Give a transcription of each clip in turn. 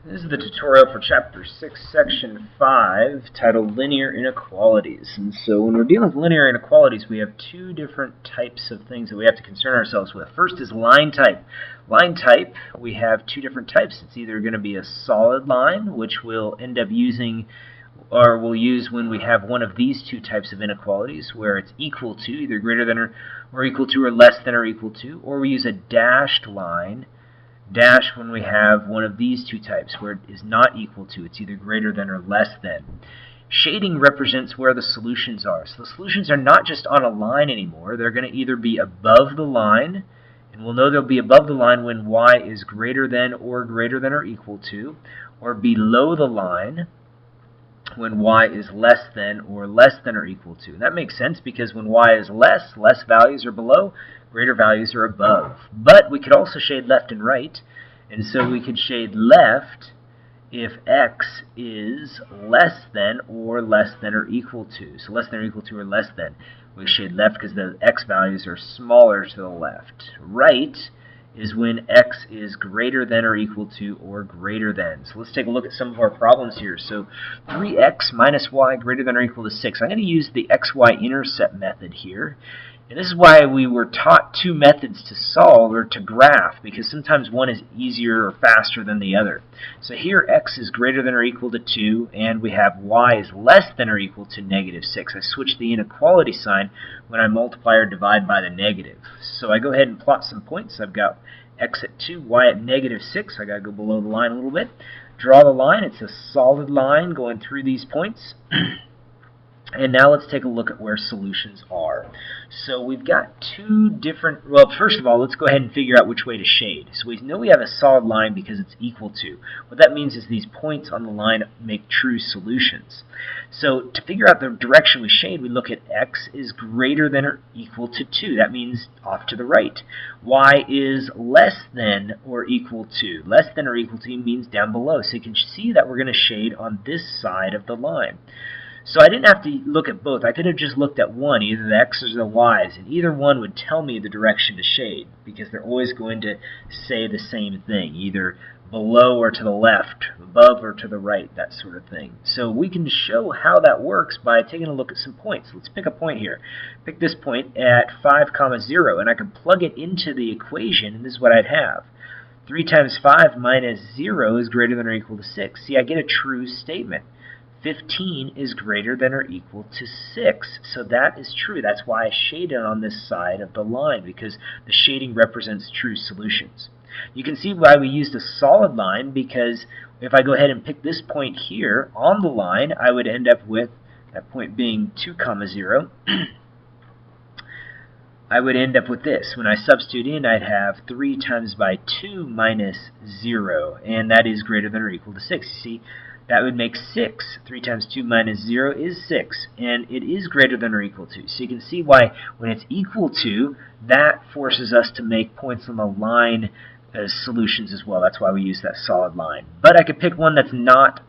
This is the tutorial for Chapter 6, Section 5, titled Linear Inequalities. And so when we're dealing with linear inequalities, we have two different types of things that we have to concern ourselves with. First is line type. Line type, we have two different types. It's either going to be a solid line, which we'll end up using, or we'll use when we have one of these two types of inequalities, where it's equal to, either greater than or equal to, or less than or equal to, or we use a dashed line. Dash when we have one of these two types, where it is not equal to, it's either greater than or less than. Shading represents where the solutions are. So the solutions are not just on a line anymore. They're going to either be above the line, and we'll know they'll be above the line when y is greater than or equal to, or below the line when y is less than or equal to. And that makes sense because when y is less values are below, greater values are above. But we could also shade left and right, and so we could shade left if x is less than or equal to. So less than or equal to or less than. We shade left because the x values are smaller to the left. Right is when x is greater than or equal to or greater than. So let's take a look at some of our problems here. So 3x minus y greater than or equal to 6. I'm going to use the xy intercept method here. And this is why we were taught two methods to solve or to graph, because sometimes one is easier or faster than the other. So here x is greater than or equal to 2, and we have y is less than or equal to negative 6. I switch the inequality sign when I multiply or divide by the negative. So I go ahead and plot some points. I've got x at 2, y at negative 6. I got to go below the line a little bit. Draw the line. It's a solid line going through these points. And now let's take a look at where solutions are. So we've got two different, well, first of all, let's go ahead and figure out which way to shade. So we know we have a solid line because it's equal to. What that means is these points on the line make true solutions. So to figure out the direction we shade, we look at x is greater than or equal to 2. That means off to the right. Y is less than or equal to. Less than or equal to means down below. So you can see that we're going to shade on this side of the line. So I didn't have to look at both. I could have just looked at one, either the x's or the y's, and either one would tell me the direction to shade, because they're always going to say the same thing, either below or to the left, above or to the right, that sort of thing. So we can show how that works by taking a look at some points. Let's pick a point here. Pick this point at 5, 0, and I can plug it into the equation, and this is what I'd have. 3 times 5 minus 0 is greater than or equal to 6. See, I get a true statement. 15 is greater than or equal to 6. So that is true. That's why I shaded on this side of the line, because the shading represents true solutions. You can see why we used a solid line, because if I go ahead and pick this point here on the line, I would end up with, that point being 2, 0, I would end up with this. When I substitute in, I'd have 3 times by 2 minus 0, and that is greater than or equal to 6. You see, that would make 6. 3 times 2 minus 0 is 6, and it is greater than or equal to. So you can see why when it's equal to, that forces us to make points on the line as solutions as well. That's why we use that solid line. But I could pick one that's not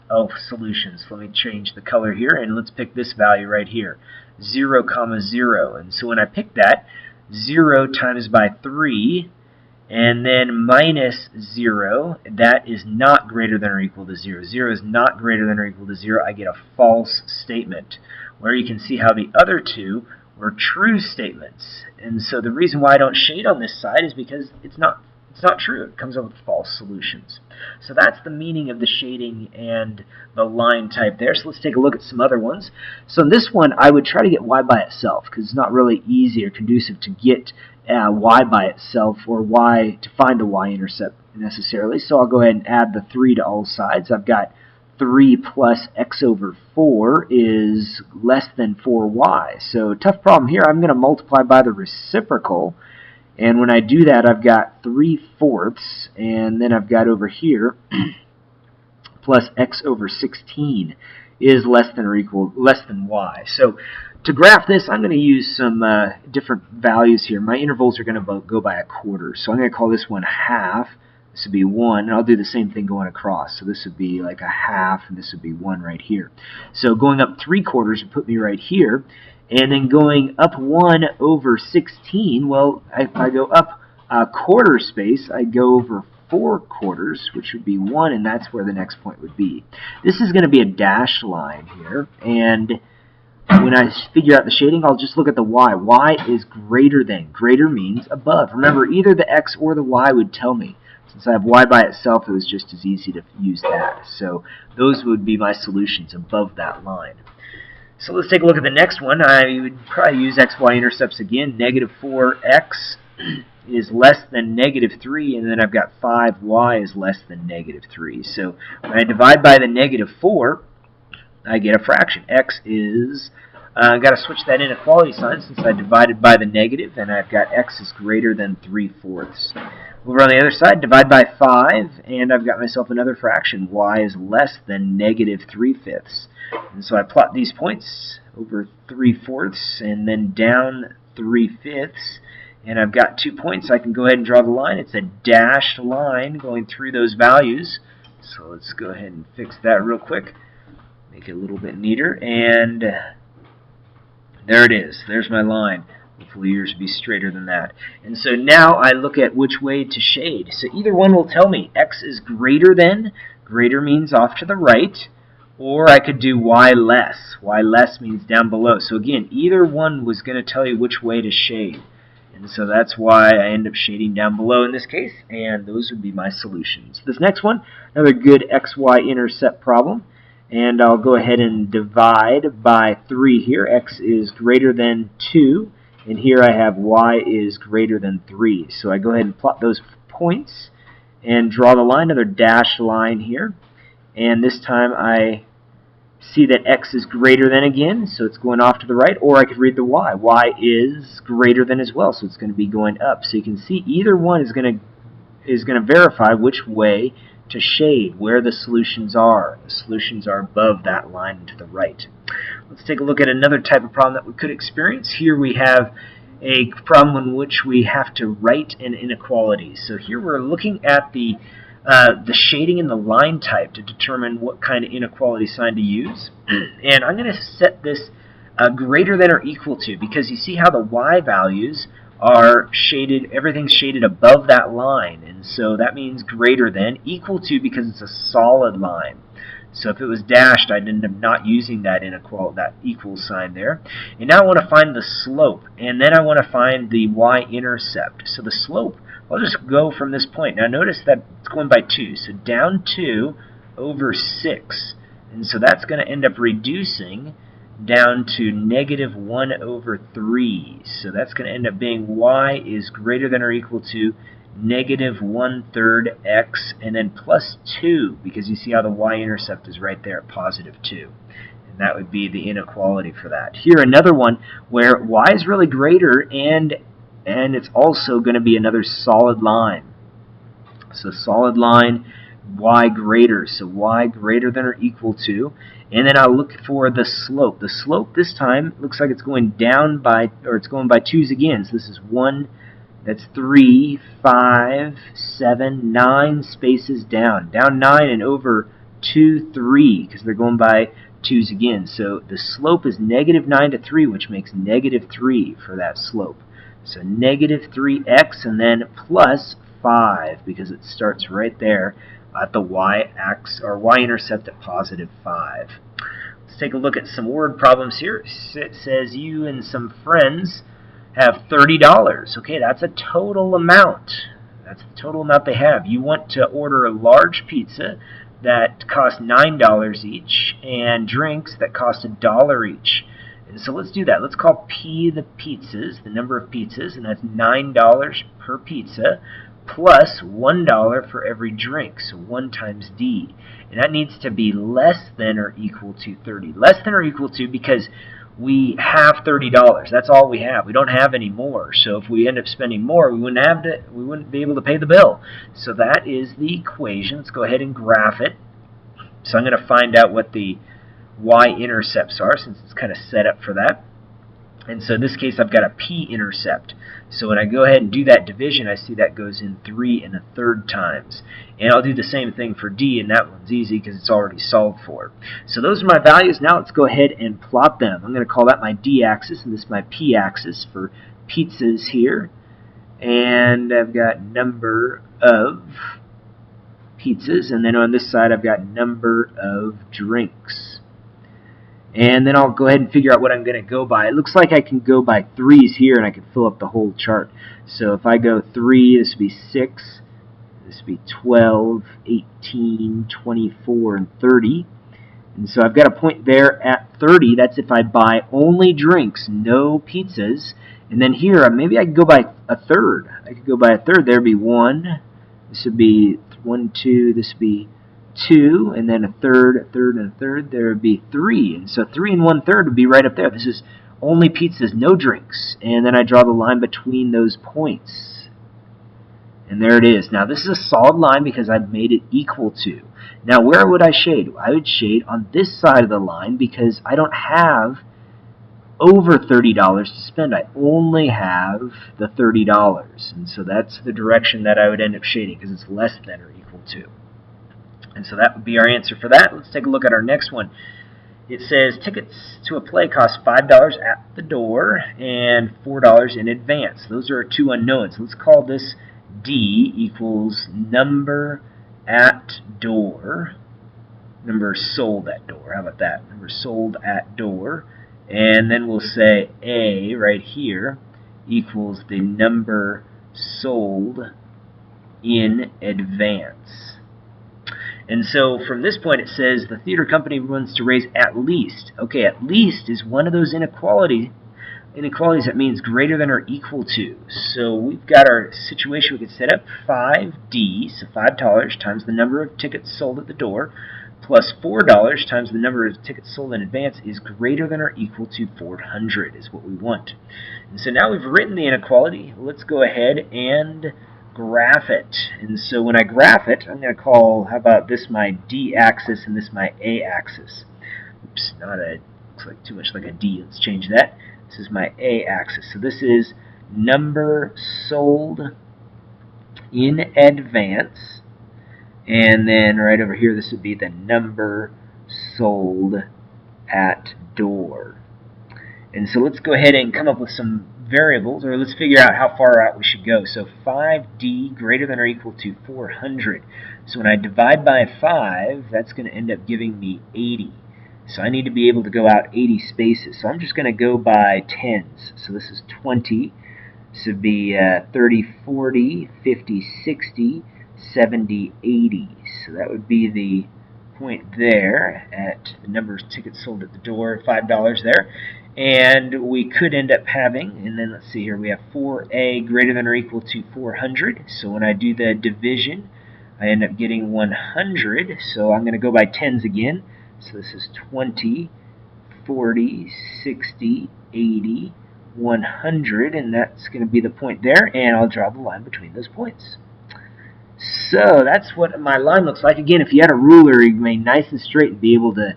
solutions. Let me change the color here, and let's pick this value right here, 0, 0. And so when I pick that, 0 times by 3, and then minus 0, that is not greater than or equal to 0. 0 is not greater than or equal to 0. I get a false statement, where you can see how the other two were true statements. And so the reason why I don't shade on this side is because it's not true. It comes up with false solutions. So that's the meaning of the shading and the line type there. So let's take a look at some other ones. So in this one, I would try to get y by itself, because it's not really easy or conducive to get y by itself, or y to find the y-intercept necessarily. So I'll go ahead and add the 3 to all sides. I've got 3 plus x over 4 is less than 4y. So tough problem here. I'm going to multiply by the reciprocal. And when I do that, I've got 3/4, and then I've got over here plus x over 16 is less than y. So to graph this, I'm going to use some different values here. My intervals are going to go by a quarter. So I'm going to call this one half. This would be 1, and I'll do the same thing going across. So this would be like a half, and this would be 1 right here. So going up 3/4 would put me right here. And then going up 1 over 16, well, if I go up a quarter space, I go over 4/4, which would be 1, and that's where the next point would be. This is going to be a dashed line here, and when I figure out the shading, I'll just look at the y. Y is greater than. Greater means above. Remember, either the x or the y would tell me. Since I have y by itself, it was just as easy to use that. So those would be my solutions above that line. So let's take a look at the next one. I would probably use xy intercepts again. Negative 4x is less than negative 3, and then I've got 5y is less than negative 3. So when I divide by the negative 4, I get a fraction. X is, I've got to switch that inequality sign since I divided by the negative, and I've got x is greater than 3/4. Over on the other side, divide by 5, and I've got myself another fraction. Y is less than negative 3/5. And so I plot these points over 3/4 and then down 3/5. And I've got 2 points. I can go ahead and draw the line. It's a dashed line going through those values. So let's go ahead and fix that real quick. Make it a little bit neater. And there it is. There's my line. Hopefully yours will be straighter than that. And so now I look at which way to shade. So either one will tell me x is greater than. Greater means off to the right. Or I could do y less. Y less means down below. So again, either one was going to tell you which way to shade. And so that's why I end up shading down below in this case. And those would be my solutions. This next one, another good xy intercept problem. And I'll go ahead and divide by 3 here. X is greater than 2. And here I have y is greater than 3. So I go ahead and plot those points and draw the line, another dashed line here. And this time I see that x is greater than again, so it's going off to the right, or I could read the y. Y is greater than as well, so it's going to be going up. So you can see either one is going to verify which way to shade, where the solutions are. The solutions are above that line to the right. Let's take a look at another type of problem that we could experience. Here we have a problem in which we have to write an inequality. So here we're looking at the shading in the line type to determine what kind of inequality sign to use. And I'm going to set this greater than or equal to, because you see how the y values are shaded, everything's shaded above that line, and so that means greater than, equal to because it's a solid line. So if it was dashed, I'd end up not using that equal sign there. And now I want to find the slope, and then I want to find the y-intercept. So the slope, I'll just go from this point. Now notice that it's going by 2, so down 2 over 6. And so that's going to end up reducing down to negative 1 over 3. So that's going to end up being y is greater than or equal to negative 1/3 x, and then plus 2, because you see how the y-intercept is right there at positive 2. And that would be the inequality for that. Here another one where y is really greater, and it's also going to be another solid line. So solid line, y greater. So y greater than or equal to. And then I'll look for the slope. The slope this time looks like it's going down by, or it's going by 2's again. So this is 1, that's 3, 5, 7, 9 spaces down. Down 9 and over 2, 3, because they're going by 2's again. So the slope is negative 9 to 3, which makes negative 3 for that slope. So negative 3x and then plus 5, because it starts right there at the y-axis or y-intercept at positive 5. Let's take a look at some word problems here. It says you and some friends have $30. Okay, that's a total amount. That's the total amount they have. You want to order a large pizza that costs $9 each and drinks that cost $1 each. And so let's do that. Let's call P the pizzas, the number of pizzas, and that's $9 per pizza, plus $1 for every drink, so 1 times D. And that needs to be less than or equal to 30. Less than or equal to because we have $30. That's all we have. We don't have any more. So if we end up spending more, we wouldn't be able to pay the bill. So that is the equation. Let's go ahead and graph it. So I'm going to find out what the y-intercepts are, since it's kind of set up for that. And so in this case, I've got a p-intercept. So when I go ahead and do that division, I see that goes in 3 1/3 times. And I'll do the same thing for d, and that one's easy because it's already solved for. So those are my values. Now let's go ahead and plot them. I'm going to call that my d-axis, and this is my p-axis for pizzas here. And I've got number of pizzas, and then on this side I've got number of drinks. And then I'll go ahead and figure out what I'm going to go by. It looks like I can go by threes here, and I can fill up the whole chart. So if I go 3, this would be 6, this would be 12, 18, 24, and 30. And so I've got a point there at 30. That's if I buy only drinks, no pizzas. And then here, maybe I could go by a third. I could go by a third. There would be 1. This would be 1, 2. This would be 2. And then a third, and a third. There would be 3. And so 3 and 1/3 would be right up there. This is only pizzas, no drinks. And then I draw the line between those points. And there it is. Now this is a solid line because I've made it equal to. Now where would I shade? I would shade on this side of the line because I don't have over $30 to spend. I only have the $30. And so that's the direction that I would end up shading because it's less than or equal to. And so that would be our answer for that. Let's take a look at our next one. It says tickets to a play cost $5 at the door and $4 in advance. Those are our two unknowns. Let's call this D equals number at door, number sold at door. How about that? Number sold at door. And then we'll say A right here equals the number sold in advance. And so from this point it says the theater company wants to raise at least. Okay, at least is one of those inequalities that means greater than or equal to. So we've got our situation. We could set up 5D, so $5 times the number of tickets sold at the door, plus $4 times the number of tickets sold in advance is greater than or equal to 400 is what we want. And so now we've written the inequality. Let's go ahead and graph it. And so when I graph it, I'm going to call, how about this my D axis and this my A axis. Oops, looks like too much like a D. Let's change that. This is my A axis. So this is number sold in advance. And then right over here, this would be the number sold at door. And so let's go ahead and come up with some variables, or let's figure out how far out we should go. So 5D greater than or equal to 400. So when I divide by 5, that's going to end up giving me 80. So I need to be able to go out 80 spaces. So I'm just going to go by tens. So this is 20. This would be 30, 40, 50, 60, 70, 80. So that would be the point there at the number of tickets sold at the door, $5 there. And we could end up having, and then let's see here, we have 4A greater than or equal to 400. So when I do the division, I end up getting 100. So I'm going to go by tens again. So this is 20, 40, 60, 80, 100, and that's going to be the point there, and I'll draw the line between those points. So that's what my line looks like. Again, if you had a ruler, you may nice and straight and be able to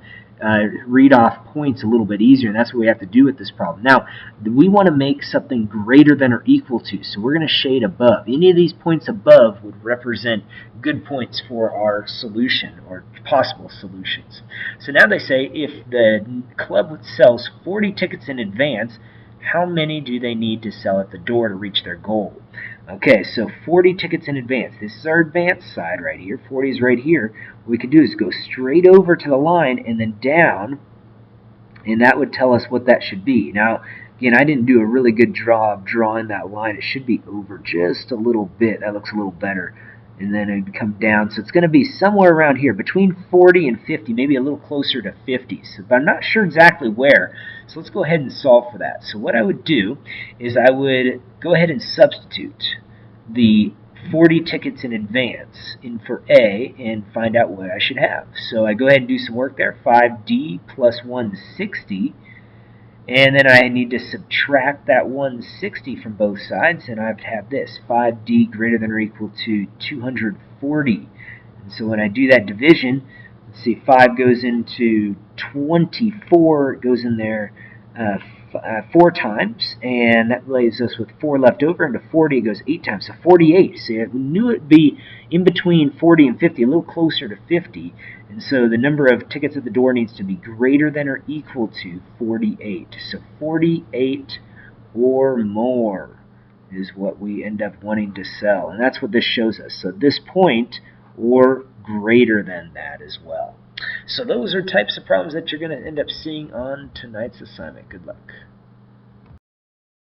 read off points a little bit easier, and that's what we have to do with this problem. Now, we want to make something greater than or equal to, so we're going to shade above. Any of these points above would represent good points for our solution or possible solutions. So now they say if the club sells 40 tickets in advance, how many do they need to sell at the door to reach their goal? Okay, so 40 tickets in advance. This is our advanced side right here. 40 is right here. What we could do is go straight over to the line and then down, and that would tell us what that should be. Now, again, I didn't do a really good job drawing that line. It should be over just a little bit. That looks a little better. And then it would come down. So it's going to be somewhere around here, between 40 and 50, maybe a little closer to 50. So, but I'm not sure exactly where. So let's go ahead and solve for that. So what I would do is I would go ahead and substitute the 40 tickets in advance in for A and find out what I should have. So I go ahead and do some work there. 5D plus 160. And then I need to subtract that 160 from both sides, and I have to have this, 5D greater than or equal to 240. And so when I do that division, let's see, 5 goes into 24, it goes in there 4 times, and that leaves us with 4 left over. Into 40 it goes 8 times, so 48. So we knew it would be in between 40 and 50, a little closer to 50, and so the number of tickets at the door needs to be greater than or equal to 48. So 48 or more is what we end up wanting to sell, and that's what this shows us. So at this point, or greater than that as well. So those are types of problems that you're going to end up seeing on tonight's assignment. Good luck.